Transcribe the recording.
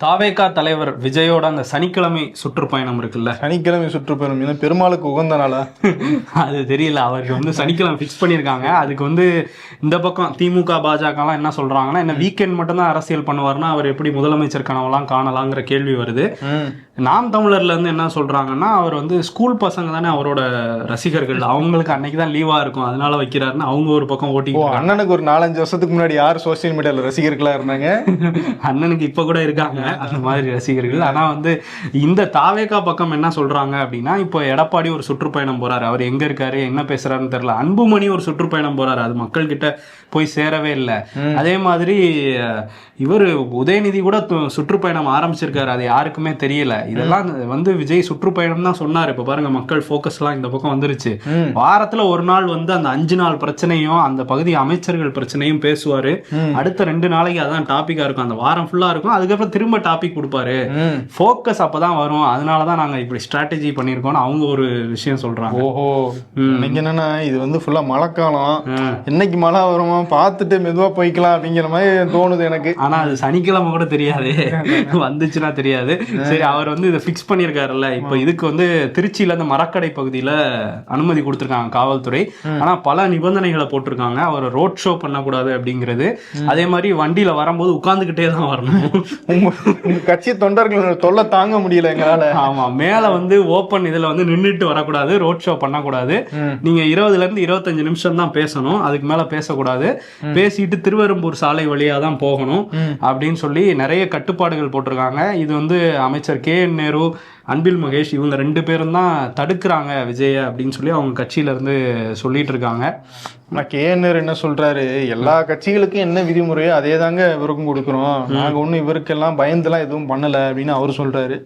தாவேகா தலைவர் விஜயோட அந்த சனிக்கிழமை சுற்றுப்பயணம் இருக்குல்ல, சனிக்கிழமை சுற்றுப்பயணம் ஏன்னா பெருமாளுக்கு உகந்த நாளா அது தெரியல. அவருக்கு வந்து சனிக்கிழமை ஃபிக்ஸ் பண்ணியிருக்காங்க. அதுக்கு வந்து இந்த பக்கம் திமுக பாஜகலாம் என்ன சொல்றாங்கன்னா, என்ன வீக்கெண்ட் மட்டும்தான் அரசியல் பண்ணுவார்னா அவர் எப்படி முதலமைச்சர் கனவெல்லாம் காணலாங்கிற கேள்வி வருது. நாம் தமிழர்ல இருந்து என்ன சொல்றாங்கன்னா, அவர் வந்து ஸ்கூல் பசங்க தானே அவரோட ரசிகர்கள், அவங்களுக்கு அன்னைக்கு தான் லீவா இருக்கும் அதனால வைக்கிறாருன்னு அவங்க ஒரு பக்கம் ஓட்டி. அண்ணனுக்கு ஒரு 4-5 வருஷத்துக்கு முன்னாடி யார் சோசியல் மீடியால ரசிகர்களா இருந்தாங்க, அண்ணனுக்கு இப்ப கூட இருக்காங்க அந்த மாதிரி ரசிகர்கள். ஆனா வந்து இந்த தாவேகா பக்கம் என்ன சொல்றாங்க அப்படின்னா, இப்போ எடப்பாடி ஒரு சுற்றுப்பயணம் போறாரு, அவர் எங்க இருக்காரு என்ன பேசுறாருன்னு தெரியல. அன்புமணி ஒரு சுற்றுப்பயணம் போறாரு, அது மக்கள் கிட்ட போய் சேரவே இல்லை. அதே மாதிரி இவர் உதயநிதி கூட சுற்றுப்பயணம் ஆரம்பிச்சிருக்காரு, அது யாருக்குமே தெரியல. இதெல்லாம் வந்து விஜய் சுற்றுப்பயணம் தான் சொன்னாரு. இப்ப பாருங்க மக்கள் போக்கஸ் எல்லாம் இந்த பக்கம் வந்துருச்சு. வாரத்துல ஒரு நாள் வந்து அந்த 5 நாள் பிரச்சனையும் அந்த பகுதி அமைச்சர்கள் பிரச்சனையும் பேசுவாரு. அடுத்த 2 நாளைக்கு அதான் டாபிக்கா இருக்கும், அந்த வாரம் ஃபுல்லா இருக்கும். அதுக்கப்புறம் திரும்ப டாபிக் கொடுப்பாரு. போக்கஸ் அப்பதான் வரும். அதனாலதான் நாங்க இப்படி ஸ்ட்ராட்டஜி பண்ணிருக்கோம்னு அவங்க ஒரு விஷயம் சொல்றாங்க. ஓஹோ, இன்னைக்கு என்னன்னா இது வந்து ஃபுல்லா மழைக்காலம், என்னைக்கு மழை வருமா பார்த்துட்டு மெதுவா போய்க்கலாம் அப்படிங்கிற மாதிரி தோணுது எனக்கு. ஆனா அது சனிக்கிழமை கூட தெரியாது, வந்துச்சுன்னா தெரியாது. சரி, அவர் வந்து இதை ஃபிக்ஸ் பண்ணியிருக்காருல்ல. இப்போ இதுக்கு வந்து திருச்சியில இந்த மரக்கடை பகுதியில அனுமதி கொடுத்துருக்காங்க காவல்துறை. ஆனா பல நிபந்தனைகளை போட்டிருக்காங்க. அவர் ரோட் ஷோ பண்ணக்கூடாது அப்படிங்கிறது. அதே மாதிரி வண்டியில வரும்போது உட்கார்ந்துகிட்டே தான் வரணும். உங்க கட்சி தொண்டர்கள் தொல்லை தாங்க முடியல எங்களால. ஆமா, மேல வந்து ஓப்பன் இதுல வந்து நின்றுட்டு வரக்கூடாது, ரோட் ஷோ பண்ணக்கூடாது. நீங்க 20 இருந்து 25 நிமிஷம் தான் பேசணும், அதுக்கு மேல பேசக்கூடாது. பேசிட்டு திருவெரும்பூர் சாலை வழியா தான் போகணும் அப்படின்னு சொல்லி நிறைய கட்டுப்பாடுகள் போட்டிருக்காங்க. இது வந்து அமைச்சர் KN நேரு, அன்பில் மகேஷ் இவங்க 2 பேரும் தான் தடுக்கிறாங்க விஜய அப்படின்னு சொல்லி அவங்க கட்சியில இருந்து சொல்லிட்டு இருக்காங்க. KN நேரு என்ன சொல்றாரு, எல்லா கட்சிகளுக்கும் என்ன விதிமுறையோ அதே தாங்க இவருக்கும் கொடுக்குறோம், நாங்க ஒன்னும் இவருக்கெல்லாம் பயந்துலாம் எதுவும் பண்ணல அப்படின்னு அவரு சொல்றாரு.